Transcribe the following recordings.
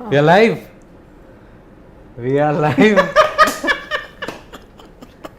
We are live. We are live.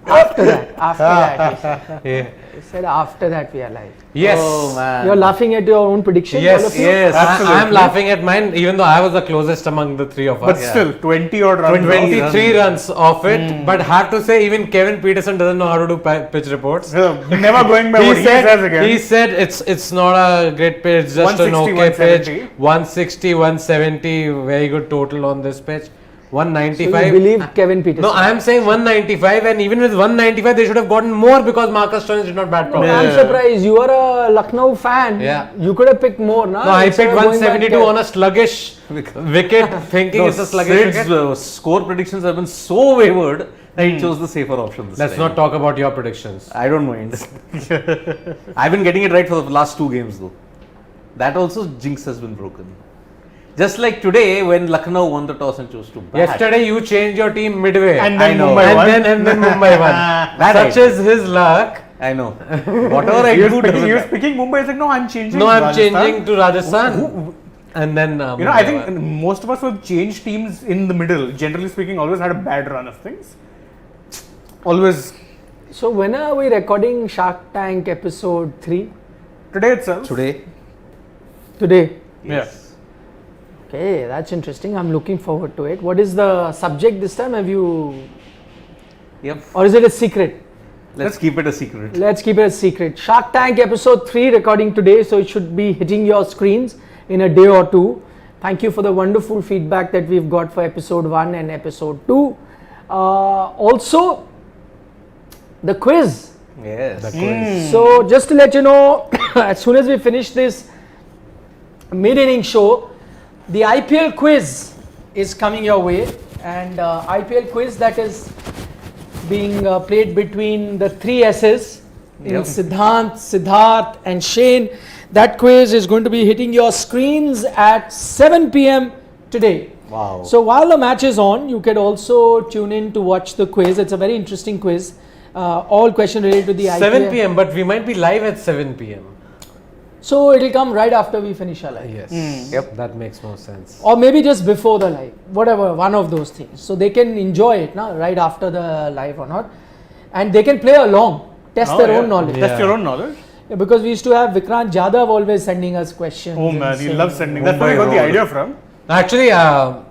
After that. Yeah. He said after that we are live. Yes. Oh man. You're laughing at your own prediction. all Yes, of you? yes. Absolutely. I'm laughing at mine, even though I was the closest among the three of us. But still, 20 odd runs. 23 runs off it. But have to say, even Kevin Peterson doesn't know how to do pitch reports. Never going by what he says again. He said it's not a great pitch, it's just an 160, okay pitch. 170. 160, 170, very good total on this pitch. So 195. you believe Kevin Peterson? No, I am saying 195, and even with 195, they should have gotten more because Marcus Stoinis did not bat No, properly. I'm surprised. You are a Lucknow fan. Yeah. You could have picked more, na? No, I Instead picked of going 172 back on a sluggish wicket, thinking it's a sluggish Sid's wicket. score predictions have been so wayward that he chose the safer option this Let's time. not talk about your predictions. I don't mind. I've been getting it right for the last 2 games though. That also jinx has been broken. Just like today when Lucknow won the toss and chose to bat. Yesterday, you changed your team midway. And then I know. Mumbai won. And then Mumbai won. That Such is his luck. I know. Whatever I do doesn't He was matter. picking Mumbai. I said, no, I'm changing. No, I'm Rajasthan." changing to Rajasthan. And then I Mumbai think won. most of us who have changed teams in the middle, generally speaking, always had a bad run of things. Always. So when are we recording Shark Tank episode 3? Today itself. Today. Today. Yes. Okay, that's interesting. I'm looking forward to it. What is the subject this time? Have you, Yep. or is it a secret? Let's keep it a secret. Let's keep it a secret. Shark Tank episode 3 recording today, so it should be hitting your screens in a day or two. Thank you for the wonderful feedback that we've got for episode 1 and episode 2. Also, the quiz. Yes. So just to let you know, as soon as we finish this mid-inning show, the IPL quiz is coming your way, and IPL quiz that is being played between the 3 S's in Yep. Siddharth and Shane. That quiz is going to be hitting your screens at 7 p.m. today. Wow. So while the match is on, you can also tune in to watch the quiz. It's a very interesting quiz. All questions related to the 7 IPL. p.m., but we might be live at 7 p.m. So it'll come right after we finish our live. Yes. Yep. That makes more sense. Or maybe just before the live, whatever, one of those things. So they can enjoy it now, right after the live or not. And they can play along, test Oh, their yeah. own knowledge. Yeah. Test your own knowledge. Yeah, because we used to have Vikrant Jadhav always sending us questions. Oh and man, he saying- loves sending. That's where I Mumbai got the Road. idea from. Actually, I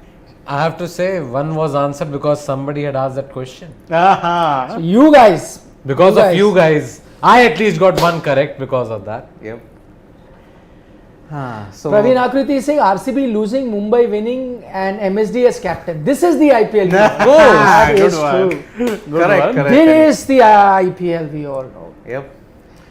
have to say, one was answered because somebody had asked that question. Aha. You guys. Because You of guys. you guys. I at least got one correct because of that. Yep. So Praveen Akriti is saying RCB losing, Mumbai winning, and MSD as captain. This is the IPL. That Good is one. true. correct. This is the IPL we all know. Yep.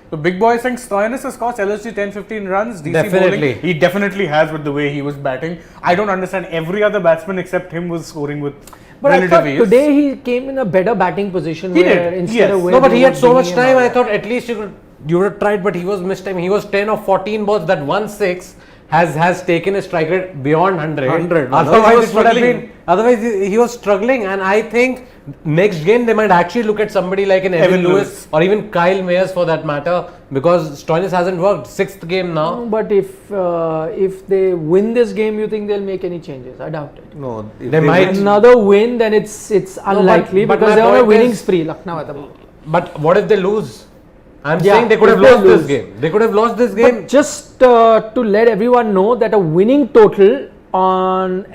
So Big Boy saying Stoinis has cost LSG 10-15 runs. DC Definitely. bowling. He definitely has with the way he was batting. I don't understand. Every other batsman except him was scoring with But I relative thought ease. today he came in a better batting position. He where did, Instead yes. of where No, but they he were had so much bringing him time. I out. thought at least you would have tried, but he was missed time. He was 10 of 14 balls. That 1-6 has taken his strike rate beyond 100. 100. Otherwise, it would have struggling. been. Otherwise, he was struggling, and I think next game they might actually look at somebody like an Evan Evan Lewis Lewis. or even Kyle Mayers for that matter, because Stoinis hasn't worked. 6th game now. No, but if they win this game, you think they'll make any changes? I doubt it. No, if They might- win- Another win, then it's unlikely but because my they're on a point winning is- spree. Lucknow at the moment. But what if they lose? I'm Yeah, saying they could if have they lost this lose. game. They could have lost this game. But just to let everyone know that a winning total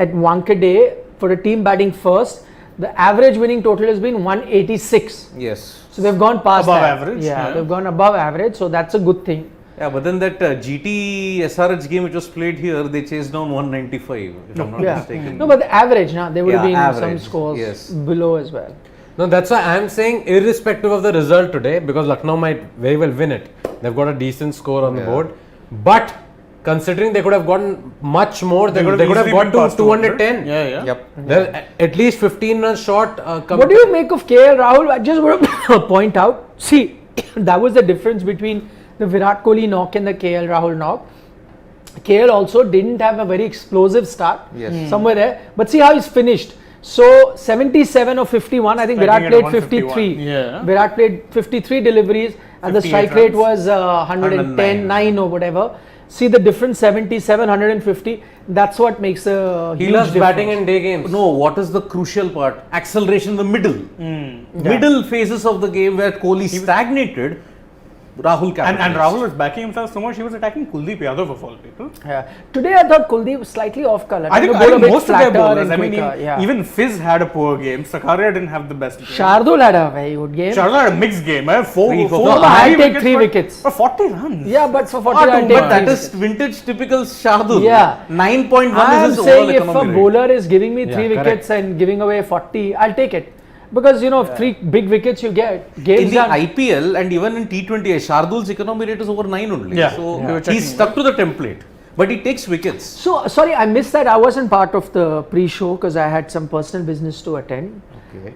at Wankhede for a team batting first, the average winning total has been 186. Yes. So they've gone past Above that. average, Yeah, yeah. they've gone above average. So that's a good thing. Yeah, but then that GT SRH game which was played here, they chased down 195, if I'm not Yeah. mistaken. No, but the average now there would have Yeah, been some average, scores yes. below as well. No, that's why I'm saying, irrespective of the result today, because Lucknow might very well win it. They've got a decent score on the Yeah. board. But considering they could have gotten much more, they could have easily got been to past 210. Yeah, yeah. Yep. They're at least 15 runs short. What do you make of KL Rahul? I just want to point out. See, that was the difference between the Virat Kohli knock and the KL Rahul knock. KL also didn't have a very explosive start. Yes. Somewhere there. But see how he's finished. So 77 or 51. I think Striking Virat at played 151. 53. Yeah. Virat played 53 deliveries and the 58 strike rate runs. was 110, 109. 9 or whatever. See the difference, 77, 150. That's what makes a He huge loves batting difference. in day games. No, what is the crucial part? Acceleration in the middle. Middle phases of the game where Kohli stagnated, Rahul capitalized. And Rahul was backing himself so much, he was attacking Kuldeep Yadav of all people. Yeah. Today I thought Kuldeep was slightly off color. I think He bowled a bit most of their flatter bowlers, and I mean, quicker, yeah. even Fizz had a poor game. Sakaria didn't have the best game. Shardul had a very good game. Shardul had a mixed game. Four No, I'll take 3 wickets. For 40 runs. Yeah, but for 40 Ah, I'll but take that 3 is vintage typical Shardul. Yeah. 9.1 I'm is his saying overall if a economy rate. bowler is giving me 3 Yeah, wickets and giving away 40, I'll take it. Because, you know, 3 big wickets you get. In Games the are... IPL and even in T20, Shardul's economy rate is over 9 only. Yeah. So We were he's checking. stuck to the template. But he takes wickets. So, sorry, I missed that. I wasn't part of the pre-show because I had some personal business to attend. Okay.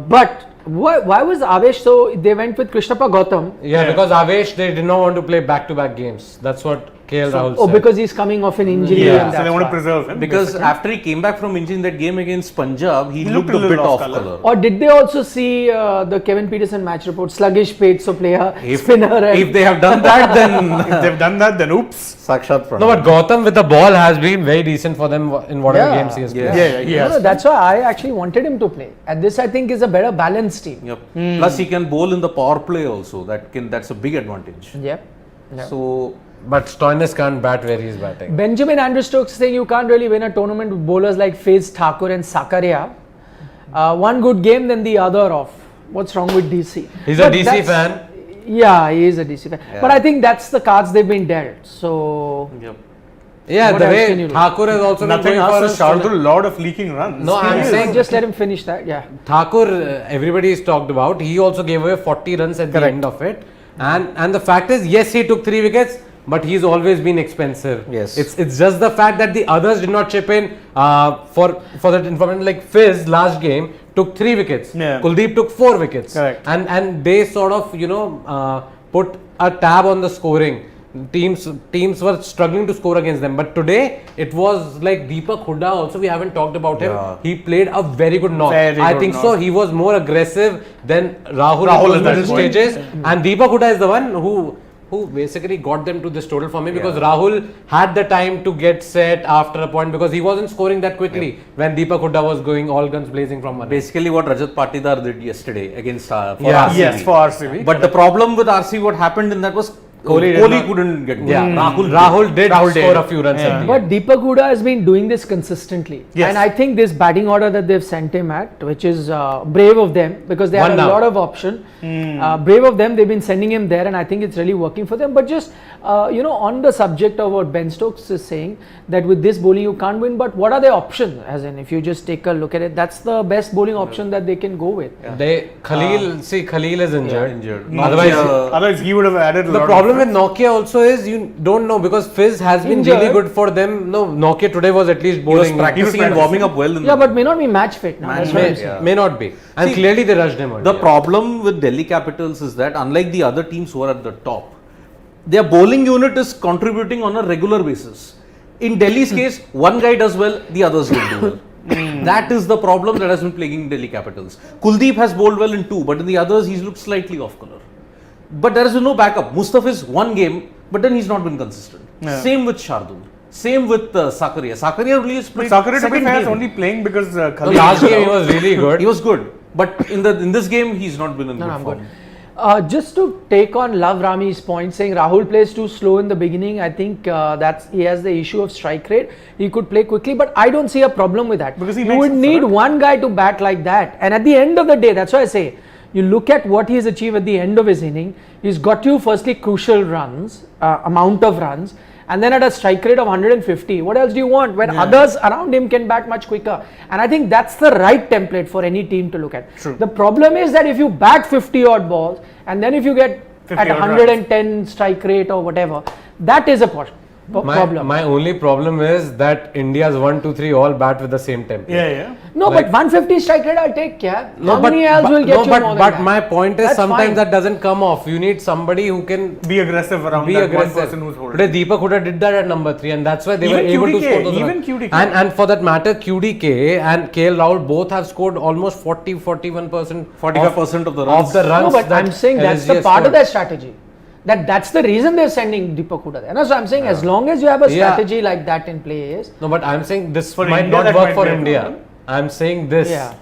But why was Avesh so... They went with Krishnappa Gautam. Yeah, because Avesh, they did not want to play back-to-back games. That's what KL Rahul Oh, said. because he's coming off an injury. Yeah, and so they that's want to why. preserve him. Because basically. after he came back from injury in that game against Punjab, he looked a little bit off off colour. color. Or did they also see the Kevin Peterson match report? Sluggish pace, so player, If- spinner. And If they have done that, then if they've done that, then oops. Sakshat Pranam. No, but Gautam with the ball has been very decent for them in whatever Yeah. games he has played. Yeah. He No, has. no, that's why I actually wanted him to play. And this, I think, is a better balanced team. Yep. Plus, he can bowl in the power play also. That's a big advantage. Yep. Yep. So But Stoinis can't bat where he's batting. Benjamin Andrew Stokes saying you can't really win a tournament with bowlers like Fizz, Thakur and Sakaria. One good game, then the other off. What's wrong with DC? He's But a DC that's- fan. Yeah, he is a DC fan. But I think that's the cards they've been dealt. So, yep. Yeah, What the else can way you do? Thakur has also Nothing been going for else. a Shardul, lot of leaking runs. No, I'm He is. saying just let him finish that. Yeah. Thakur, everybody is talked about. He also gave away 40 runs at the Correct. end of it. And the fact is, yes, he took 3 wickets, but he's always been expensive. Yes. It's just the fact that the others did not chip in for that information. Like Fizz last game took 3 wickets. Yeah. Kuldeep took 4 wickets. Correct. And they sort of put a tab on the scoring. Teams were struggling to score against them, but today it was like Deepak Hooda also. We haven't talked about him. Yeah. He played a very good knock. Very I good think knock. so. He was more aggressive than Rahul Rahul in at that those middle point. stages, and Deepak Hooda is the one who basically got them to this total for me, because Rahul had the time to get set after a point because he wasn't scoring that quickly when Deepak Hooda was going all guns blazing from one. Basically, what Rajat Patidar did yesterday against for Yeah. RCB. Yes, for RCB. But the problem with RCB, what happened in that was Kohli did Kohli not- couldn't get Yeah, goal. Rahul did Rahul score did. a few runs Yeah. at the But end. Deepak Hooda has been doing this consistently. Yes. And I think this batting order that they've sent him at, which is brave of them because they One have a down. lot of option. Brave of them, they've been sending him there and I think it's really working for them. But just, on the subject of what Ben Stokes is saying, that with this bowling you can't win, but what are their options? As in, if you just take a look at it, that's the best bowling option that they can go with. Khalil is injured. Injured. Otherwise, Otherwise, he would have added a the lot problem of with Nokia also is you don't know, because Fizz has been Injured. really good for them. No, Nokia today was at least He was bowling. practicing and warming up well. Yeah, but may not be match fit now. That's what I'm fit, saying. yeah. May not be. And See, clearly they rushed him earlier. The problem with Delhi Capitals is that unlike the other teams who are at the top, their bowling unit is contributing on a regular basis. In Delhi's case, one guy does well, the others don't do well. That is the problem that has been plaguing Delhi Capitals. Kuldeep has bowled well in 2, but in the others he's looked slightly off color. But there is no backup. Mustafiz one game, but then he's not been consistent. Yeah. Same with Shardul. Same with Sakaria. Sakaria really has played Sakaria, to be second fair, is game. only playing because No, Khalil last was game he out. was really good. He was good, but in this game he's not been in No, good I'm form. good. Just to take on Love Rami's point, saying Rahul plays too slow in the beginning, I think that's he has the issue of strike rate. He could play quickly, but I don't see a problem with that. Because he you makes would it, need correct? one guy to bat like that, and at the end of the day, that's why I say you look at what he's achieved at the end of his inning. He's got you firstly crucial runs, amount of runs. And then at a strike rate of 150, what else do you want when others around him can bat much quicker? And I think that's the right template for any team to look at. True. The problem is that if you bat 50 odd balls and then if you get 50 at odd 110 strike rate or whatever, that is a problem. My only problem is that India's 1, 2, 3 all bat with the same tempo. Yeah. No, like- but 150 strike rate I'll take, yeah. No, How many else will get you more than but that? my point is That's sometimes fine. that doesn't come off. You need somebody who can Be aggressive around be that aggressive. one person who's holding. Today Deepak Hooda did that at number 3, and that's why they Even were able to QDK, score those even runs. QDK. And for that matter, QDK and KL Rahul both have scored almost 41%, 45% of the of runs. the runs. No, but that I'm saying that's LSG the has part of scored. their strategy. That's the reason they're sending Deepak Hooda there. No? So I'm saying as long as you have a Yeah. strategy like that in place. No, but I'm saying this For might India, not that work might for be a India. problem. I'm saying this. Yeah.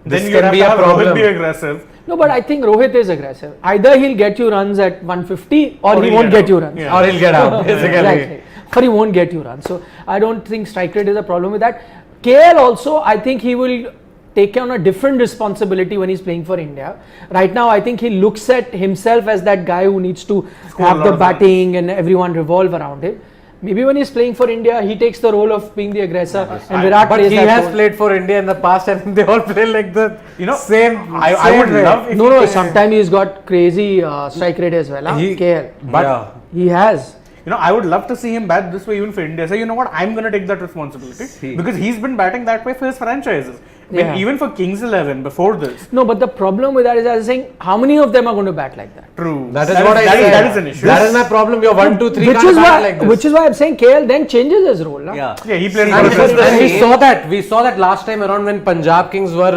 This Then you can have be to a have Rohit problem. be aggressive. No, but I think Rohit is aggressive. Either he'll get you runs at 150 or he he'll won't get get you out. runs. Yeah. Or he'll get out, basically. Exactly. Or he won't get you runs. So I don't think strike rate is a problem with that. KL also, I think he will take on a different responsibility when he's playing for India. Right now, I think he looks at himself as that guy who needs to Score a have lot the of batting and everyone revolve around him. Maybe when he's playing for India, he takes the role of being the aggressor, and Virat But plays he that has role. played for India in the past, and they all play like the same. I same would way. love if No, he sometimes he's got crazy strike rate as well. He- KL. But Yeah. He has. I would love to see him bat this way even for India. Say, you know what, I'm going to take that responsibility See. because he's been batting that way for his franchises. Yeah. Even for Kings 11 before this. No, but the problem with that is, I was saying, how many of them are going to bat like that? True. that is what I that said. That is an issue. That is my problem. You're 1, 2, 3 Which can't is bat why, like this. which is why I'm saying KL then changes his role. No? Yeah. Yeah, he plays And, for Because the and we same- saw that. We saw that last time around when Punjab Kings were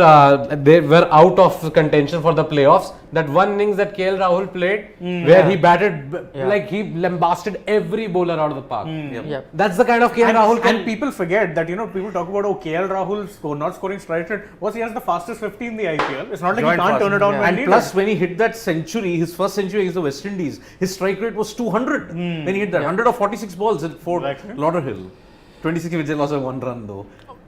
out of contention for the playoffs. That one innings that KL Rahul played, where he batted like he lambasted every bowler out of the park. Yeah. That's the kind of KL Rahul can. And people forget that, people talk about, KL Rahul not scoring strike rate. He has the fastest 50 in the IPL. It's not like Joint he can't fast. turn it on when And needed. plus, when he hit that century, his first century against the West Indies, his strike rate was 200. When he hit that, 146 balls at Fort Exactly. Lauderhill. 26 which they lost by 1 run though.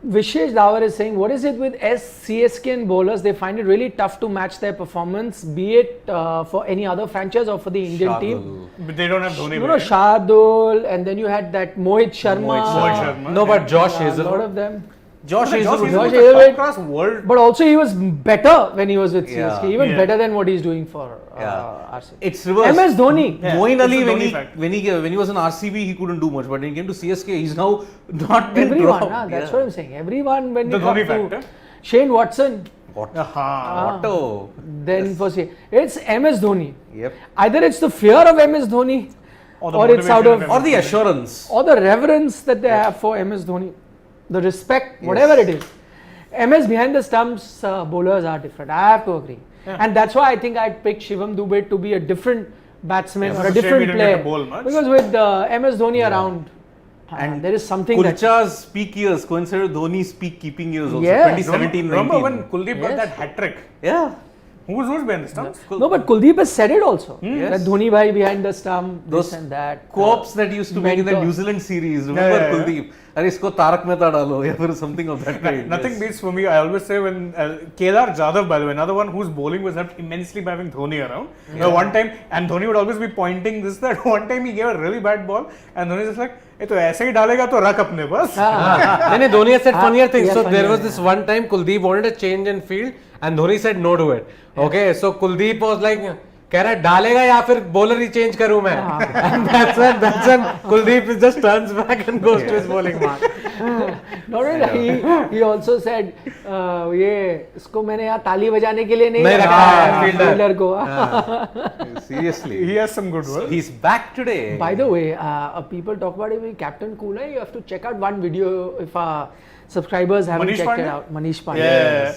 Vishesh Dawar is saying, what is it with CSK bowlers? They find it really tough to match their performance, be it for any other franchise or for the Indian team. But they don't have Dhoni. No, Shardul, and then you had that Mohit Sharma. Mohit Sharma. No, but Josh A lot Hazelwood. of them. Josh Hazelwood. Josh Josh Hazelwood. top class world. But also he was better when he was with Yeah. CSK, even Yeah. better than what he's doing for Yeah. RCB. It's reverse. MS Dhoni. Yeah, Moeen it's Ali, the when Dhoni fact. he was in RCB, he couldn't do much. But when he came to CSK, he's now not been Everyone, dropped. that's what I'm saying. Everyone, when The you come Dhoni to factor. Shane Watson, Otto. then for say it's MS Dhoni. Yep. Either it's the fear of MS Dhoni, Or the or it's out motivation of, Or the assurance. or the reverence that they have for MS Dhoni, the respect, whatever it is. MS behind the stumps bowlers are different. I have to agree, and that's why I think I'd pick Shivam Dubey to be a different batsman or a it's a shame he different didn't get player. to bowl much. Because with MS Dhoni around, And there is something that. Kulcha's peak years coincided with Dhoni's peak keeping years also. Yeah. 2017, Remember 19. when Kuldeep got Yes. that hat trick? Yeah. Who was those behind the stumps? No, but Kuldeep has said it also. Yes. That Dhoni bhai behind the stump, Those this and that. Co-ops that used to make in the mentor. New Zealand series. Remember Yeah. Kuldeep? Are isko Tarak Mehta dalo, or something of that kind. Nothing yes. beats for me. I always say when Kedar Jadhav, by the way, another one whose bowling was helped immensely by having Dhoni around. One time, and Dhoni would always be pointing this, that. One time he gave a really bad ball, and Dhoni just like, "ये तो ऐसे ही डालेगा तो रख अपने पास." No, Dhoni has said funnier things. yeah, So funnier, there was this one time Kuldeep wanted a change in field and Dhoni said no to it. Okay, so Kuldeep was like, कह रहा है डालेगा या फिर bowler ही change करूँ मैं? And that's when Kuldeep just turns back and goes to his bowling mark. Not only that, he also said, ये इसको मैंने यहाँ ताली बजाने के लिए नहीं रखा है, fielder को. Seriously. He has some good work. He's back today. By the way, people talk about him, Captain Cooler. You have to check out one video if our subscribers haven't Manish checked it Pandey? out. Manish Pandey. Yeah.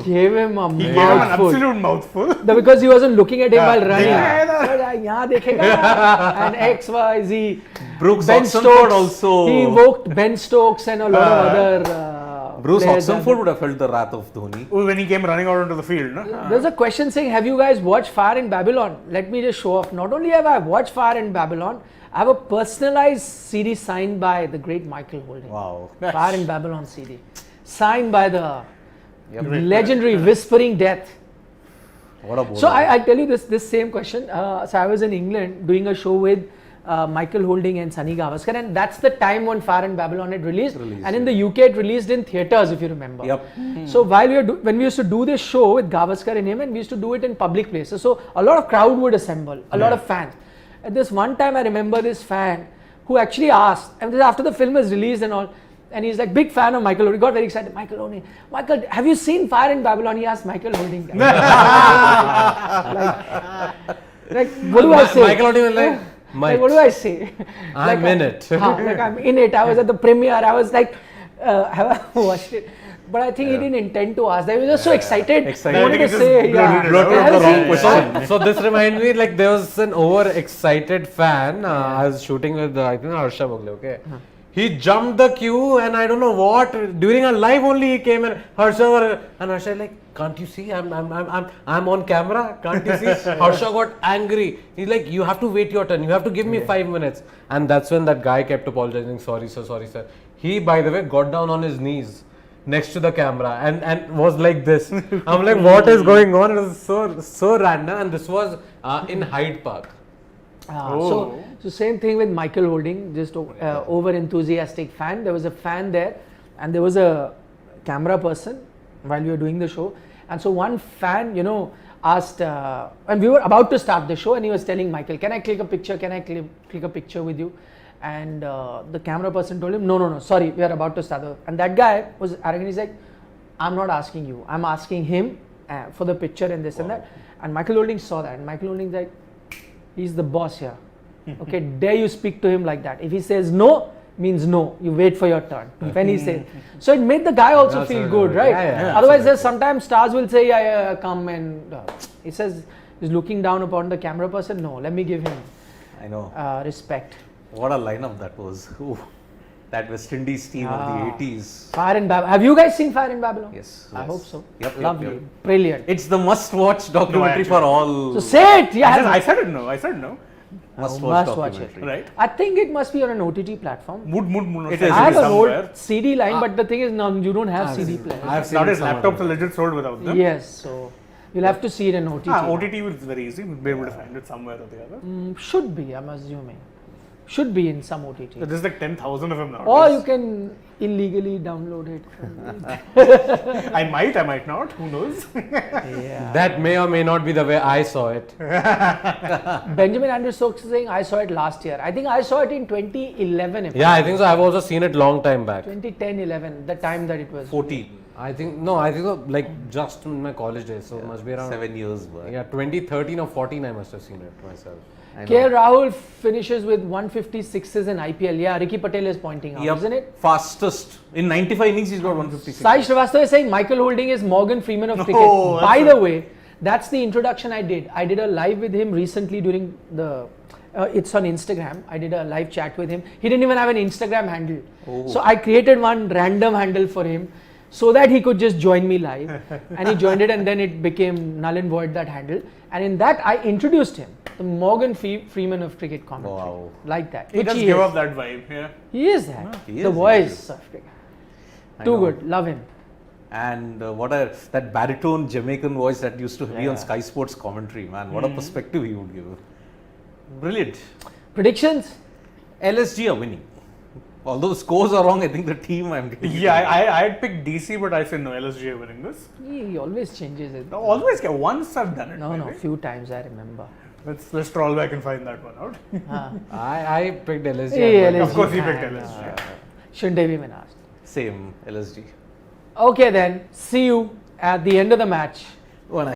Gave him a He gave him an mouthful. absolute mouthful. Because he wasn't looking at him while running. Yeah. यहाँ देखेगा and X, Y, Z. Brooks Ben Oxenford Stokes. also. He invoked Ben Stokes and a lot of other. Bruce players. Oxenford would have felt the wrath of Dhoni. When he came running out onto the field. No? There's a question saying, have you guys watched Fire in Babylon? Let me just show off. Not only have I watched Fire in Babylon, I have a personalized CD signed by the great Michael Holding. Wow. Fire in Babylon CD. Signed by the Yep. legendary Whispering Death. What a bowler. So I tell you this same question. So I was in England doing a show with Michael Holding and Sunny Gavaskar, and that's the time when Fire in Babylon had released. And in the UK it released in theatres, if you remember. Yep. So while when we used to do this show with Gavaskar and him, and we used to do it in public places, so a lot of crowd would assemble, a lot of fans. At this one time, I remember this fan who actually asked, and this after the film is released and all, and he's like big fan of Michael Holding. He got very excited. Michael Holding, Michael, have you seen Fire in Babylon? He asked Michael Holding. like, what do I say? Michael Holding was like, Like, what do I say? I'm in it. Like I'm in it. I was at the premiere. I was like, have I watched it? But I think he didn't intend to ask that. He was just so excited. Excited. He wanted I to think he say, just yeah. blurted out the wrong question. So this reminds me, like there was an overexcited fan. I was shooting with I think Harsha Bogle. Okay, he jumped the queue and I don't know what during a live only he came and Harsha like, can't you see I'm on camera? Can't you see? Harsha got angry. He's like, you have to wait your turn. You have to give me 5 minutes. And that's when that guy kept apologizing. Sorry sir. He, by the way, got down on his knees next to the camera and was like this. I'm like, what is going on? It was so random. And this was in Hyde Park. So same thing with Michael Holding, just over enthusiastic fan. There was a fan there, and there was a camera person while we were doing the show. And so one fan, asked, and we were about to start the show, and he was telling Michael, "Can I click a picture? Can I click a picture with you?" And the camera person told him, "No, sorry, we are about to start." And that guy was arrogant. He's like, "I'm not asking you. I'm asking him for the picture and this and that." And Michael Holding saw that, and Michael Holding's like, he's the boss here. Okay, dare you speak to him like that? If he says no, means no. You wait for your turn. When he says, so it made the guy also feel good, right? Yeah, Otherwise, there's sometimes stars will say, yeah, come and he says he's looking down upon the camera person. No, let me give him I know. respect. What a lineup that was. Ooh, that West Indies team of the 80s. Fire in Babylon. Have you guys seen Fire in Babylon? Yes. I hope so. Yep, Lovely, brilliant. It's the must-watch documentary for all. So say it. Yeah, I said no. Must-watch must watch documentary. Right? I think it must be on an OTT platform. Mood. It is. I have an somewhere. old CD line, but the thing is, no, you don't have CD player. I've seen Nowadays, some of laptops them. are legit sold without them. Yes, so you'll have to see it in OTT. OTT is very easy. We'll be able to find it somewhere or the other. Should be, I'm assuming. Should be in some OTT. So there's like 10,000 of them now. Or you can illegally download it. I might not. Who knows? Yeah. That may or may not be the way I saw it. Benjamin Andrew Stokes is saying I saw it last year. I think I saw it in 2011. If Yeah, I think so. I've also seen it long time back. 2010-11 the time that it was. 14. I think so, like just in my college days. So it must be around 7 years back. yeah 2013 or 14. I must have seen it myself. I know. KL Rahul finishes with 156s in IPL. Yeah, Ricky Patel is pointing out, Yep. isn't it? Fastest. In 95 innings, he's got 156. Sai Srivastava is saying Michael Holding is Morgan Freeman of cricket. that's By the way, that's the introduction I did. I did a live with him recently during the. It's on Instagram. I did a live chat with him. He didn't even have an Instagram handle. So I created one random handle for him so that he could just join me live. And he joined it, and then it became null and void, that handle. And in that, I introduced him, the Morgan Freeman of cricket commentary. Wow. Like that. He Which does he give is. off that vibe. Yeah. He is that. he The is, voice of cricket. I Too know. good. Love him. And that baritone Jamaican voice that used to be on Yeah. Sky Sports commentary, man. What a perspective he would give. Brilliant. Predictions? LSG are winning. Although the scores are wrong, I think the team I'm getting. Yeah, I had picked DC, but I said no, LSG are winning this. He always changes it. No, always get once I've done it. No, maybe. few times I remember. Let's troll back and find that one out. I picked LSG. Hey, but- LSG Of course, he fan, picked LSG. Shouldn't have even asked. Same LSG. Okay then, see you at the end of the match.